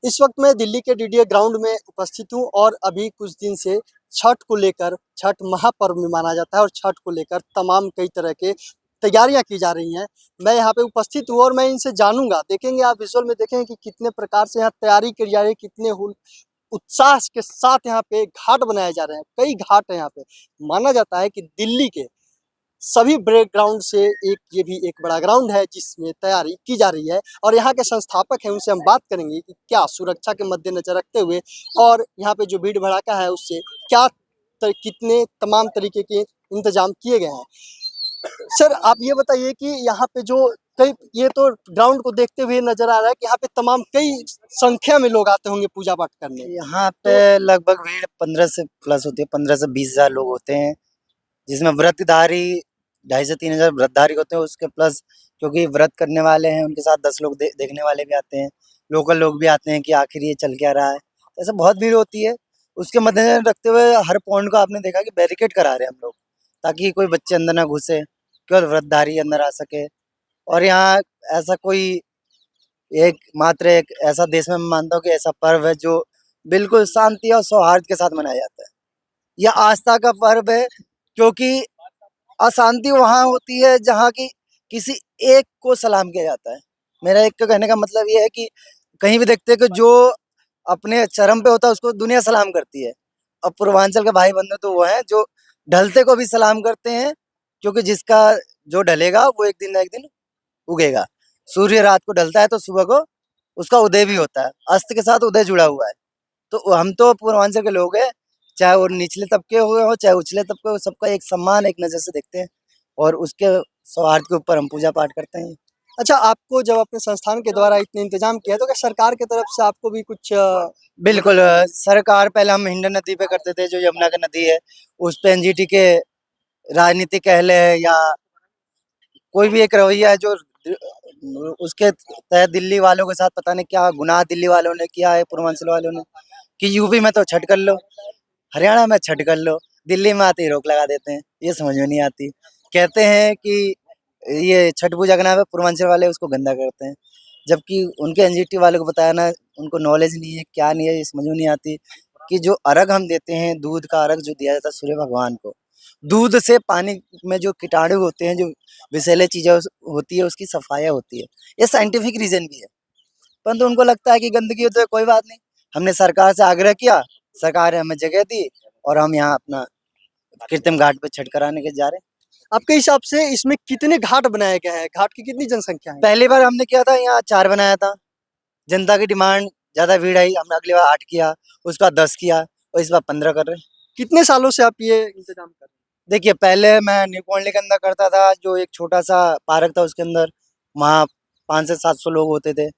इस वक्त मैं दिल्ली के डीडीए ग्राउंड में उपस्थित हूँ और अभी कुछ दिन से छठ को लेकर, छठ महापर्व में माना जाता है और छठ को लेकर तमाम कई तरह के तैयारियां की जा रही हैं। मैं यहाँ पे उपस्थित हूँ और मैं इनसे जानूंगा, देखेंगे आप विजुअल में देखेंगे कि कितने प्रकार से यहाँ तैयारी की जा रही है, कितने उत्साह के साथ यहाँ पे घाट बनाए जा रहे हैं। कई घाट है यहाँ पे। माना जाता है कि दिल्ली के सभी ब्रेक ग्राउंड से एक ये भी एक बड़ा ग्राउंड है जिसमें तैयारी की जा रही है और यहाँ के संस्थापक हैं, उनसे हम बात करेंगे कि क्या सुरक्षा के मद्देनजर रखते हुए और यहाँ पे जो भीड़ भड़ाका है उससे क्या कितने तमाम तरीके के इंतजाम किए गए हैं। सर आप ये बताइए कि यहाँ पे जो कई ये तो ग्राउंड को देखते हुए नजर आ रहा है कि यहाँ पे तमाम कई संख्या में लोग आते होंगे पूजा पाठ करने। यहाँ पे लगभग भीड़ 15 से प्लस होती है, 15 से 20,000 लोग होते हैं, जिसमें व्रतधारी 2,500 से 3,000 व्रतधारी होते हैं। उसके प्लस क्योंकि व्रत करने वाले हैं उनके साथ 10 लोग देखने वाले भी आते हैं, लोकल लोग भी आते हैं कि आखिर ये चल क्या रहा है। ऐसे बहुत भीड़ होती है। उसके मद्देनजर रखते हुए हर पॉइंट को आपने देखा कि बैरिकेड करा रहे हैं हम लोग, ताकि कोई बच्चे अंदर ना घुसे, केवल व्रतधारी अंदर आ सके। और यहाँ ऐसा कोई एक ऐसा देश में मैं मानता हूँ कि ऐसा पर्व है जो बिल्कुल शांति और सौहार्द के साथ मनाया जाता है। यह आस्था का पर्व है, क्योंकि अशांति वहाँ होती है जहाँ की किसी एक को सलाम किया जाता है। मेरा एक कहने का मतलब ये है कि कहीं भी देखते हैं कि जो अपने चरम पे होता है उसको दुनिया सलाम करती है। अब पूर्वांचल के भाई बंधु तो वो हैं जो ढलते को भी सलाम करते हैं, क्योंकि जिसका जो ढलेगा वो एक दिन ना एक दिन उगेगा। सूर्य रात को ढलता है तो सुबह को उसका उदय भी होता है, अस्त के साथ उदय जुड़ा हुआ है। तो हम तो पूर्वांचल के लोग हैं, चाहे वो निचले तबके हुए हो चाहे उछले तबके हो, सबका एक सम्मान एक नज़र से देखते हैं और उसके सौहार्द के ऊपर हम पूजा पाठ करते हैं। अच्छा, आपको जब अपने संस्थान के द्वारा इतने इंतजाम किया तो क्या सरकार की तरफ से आपको भी कुछ बिल्कुल सरकार पहले हम हिंडन नदी पे करते थे, जो यमुना की नदी है, उस पे एनजीटी के राजनीति कह ले या कोई भी एक रवैया है जो उसके तहत दिल्ली वालों के साथ पता नहीं क्या गुनाह दिल्ली वालों ने किया है, पूर्वांचल वालों ने, कि यूपी में तो छठ कर लो, हरियाणा में छठ कर लो, दिल्ली में आते ही रोक लगा देते हैं। ये समझ में नहीं आती। कहते हैं कि ये छठ पूजा का नाम है, पूर्वांचल वाले उसको गंदा करते हैं, जबकि उनके एनजीटी वालों को बताया ना, उनको नॉलेज नहीं है, क्या नहीं है, ये समझ में नहीं आती कि जो अर्घ हम देते हैं, दूध का अर्घ जो दिया जाता है सूर्य भगवान को, दूध से पानी में जो कीटाणु होते हैं, जो विषैले चीजें होती है, उसकी सफाई होती है। ये साइंटिफिक रीजन भी है, परंतु उनको लगता है कि गंदगी हो तो कोई बात नहीं। हमने सरकार से आग्रह किया, सरकार ने हमें जगह दी और हम यहाँ अपना कृत्रिम घाट पे छठ कराने के जा रहे हैं। आपके हिसाब से इसमें कितने घाट बनाए गए हैं? घाट की कितनी जनसंख्या है? पहली बार हमने किया था यहाँ 4 बनाया था, जनता की डिमांड ज्यादा भीड़ आई, हमने अगली बार 8 किया, उसके बाद 10 किया और इस बार 15 कर रहे हैं। कितने सालों से आप ये इंतजाम कर रहे हैं? देखिए पहले मैं न्यू कॉलोनी के अंदर करता था, जो एक छोटा सा पार्क था उसके अंदर, वहाँ 500 से 700 लोग होते थे।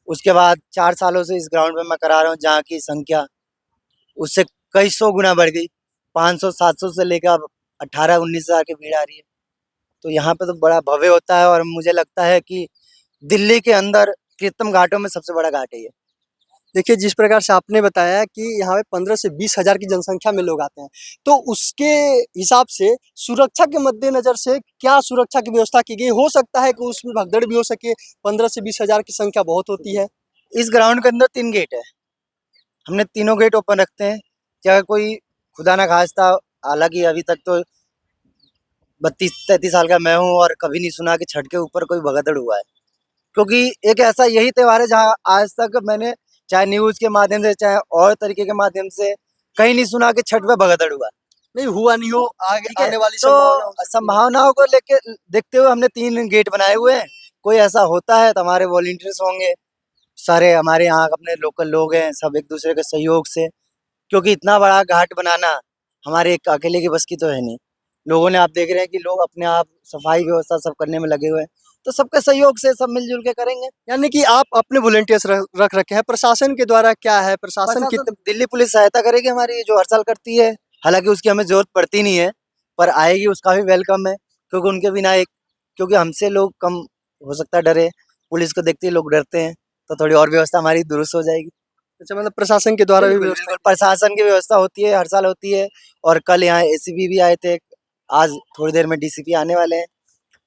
उसके बाद 4 सालों से इस ग्राउंड पे मैं करा रहा हूँ, जहाँ की संख्या उससे कई सौ गुना बढ़ गई। 500-700 से लेकर अब 18-19 हज़ार की भीड़ आ रही है। तो यहाँ पे तो बड़ा भव्य होता है और मुझे लगता है कि दिल्ली के अंदर कृत्रिम घाटों में सबसे बड़ा घाट है ये। देखिए, जिस प्रकार से आपने बताया कि यहाँ पे 15 से 20 हज़ार की जनसंख्या में लोग आते हैं, तो उसके हिसाब से सुरक्षा के मद्देनज़र से क्या सुरक्षा की व्यवस्था की गई? हो सकता है कि उसमें भगदड़ भी हो सके, 15 से 20 हज़ार की संख्या बहुत होती है। इस ग्राउंड के अंदर 3 गेट है, हमने तीनों गेट ओपन रखते हैं। क्या कोई खुदा ना खास्ता, हालांकि अभी तक तो 32-33 साल का मैं हूँ और कभी नहीं सुना कि छठ के ऊपर कोई भगदड़ हुआ है, क्योंकि एक ऐसा यही त्योहार है जहाँ आज तक मैंने चाहे न्यूज के माध्यम से चाहे और तरीके के माध्यम से कहीं नहीं सुना कि छठ पे भगदड़ हुआ। नहीं हुआ नहीं हो, आगे ठीक है, आने वाली तो संभावना हो सकती है। संभावनाओं को लेके देखते हुए हमने 3 गेट बनाए हुए हैं। कोई ऐसा होता है तो हमारे वॉलंटियर्स होंगे, सारे हमारे यहाँ अपने लोकल लोग हैं, सब एक दूसरे के सहयोग से, क्योंकि इतना बड़ा घाट बनाना हमारे एक अकेले की बस की तो है नहीं। लोगों ने आप देख रहे हैं कि लोग अपने आप सफाई व्यवस्था सब करने में लगे हुए हैं, तो सबके सहयोग से सब मिलजुल के करेंगे। यानी कि आप अपने वॉलंटियर्स रख रखे हैं, प्रशासन के द्वारा क्या है? प्रशासन कितने दिल्ली पुलिस सहायता करेगी हमारी, जो हर साल करती है। हालांकि उसकी हमें जरूरत पड़ती नहीं है, पर आएगी उसका भी वेलकम है, क्योंकि उनके बिना एक, क्योंकि हमसे लोग कम हो सकता है डरे, पुलिस को देखते ही लोग डरते हैं, तो थोड़ी और व्यवस्था हमारी दुरुस्त हो जाएगी। अच्छा, मतलब प्रशासन के द्वारा भी बिल्कुल, व्यवस्था। बिल्कुल, प्रशासन की व्यवस्था होती है, हर साल होती है। और कल यहाँ एसीपी भी आए थे, आज थोड़ी देर में डीसीपी आने वाले हैं,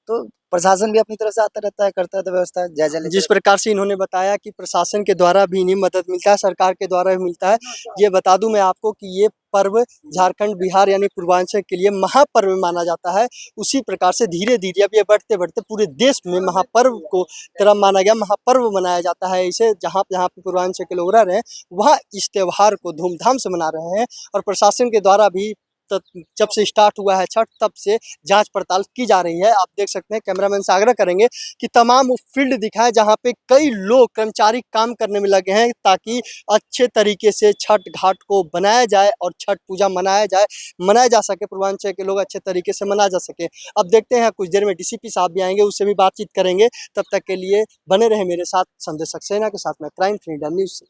तो प्रशासन भी अपनी तरफ से आता रहता है, करता है, तो व्यवस्था जायजा लेता जिस प्रकार से इन्होंने बताया कि प्रशासन के द्वारा भी इन्हें मदद मिलता है, सरकार के द्वारा भी मिलता है। ये बता दूं मैं आपको कि ये पर्व झारखंड, बिहार यानी पूर्वांचल के लिए महापर्व माना जाता है। उसी प्रकार से धीरे-धीरे अब ये बढ़ते-बढ़ते पूरे देश में महापर्व को तरह माना गया, महापर्व मनाया जाता है। इसे जहाँ-जहाँ पे पूर्वांचल के लोग रह रहे हैं, वहाँ इस त्योहार को धूमधाम से मना रहे हैं और प्रशासन के द्वारा भी त जब से स्टार्ट हुआ है छठ, तब से जाँच पड़ताल की जा रही है। आप देख सकते हैं, कैमरामैन से आग्रह करेंगे कि तमाम वो फील्ड दिखाएँ जहाँ पे कई लोग कर्मचारी काम करने में लगे हैं, ताकि अच्छे तरीके से छठ घाट को बनाया जाए और छठ पूजा मनाया जा सके, पूर्वांचल के लोग अच्छे तरीके से मना जा सके। अब देखते हैं, कुछ देर में डीसीपी साहब भी आएँगे, उससे भी बातचीत करेंगे। तब तक के लिए बने रहें मेरे साथ। संजय सक्सेना के साथ मैं क्राइम फ्री इंडिया न्यूज़ से।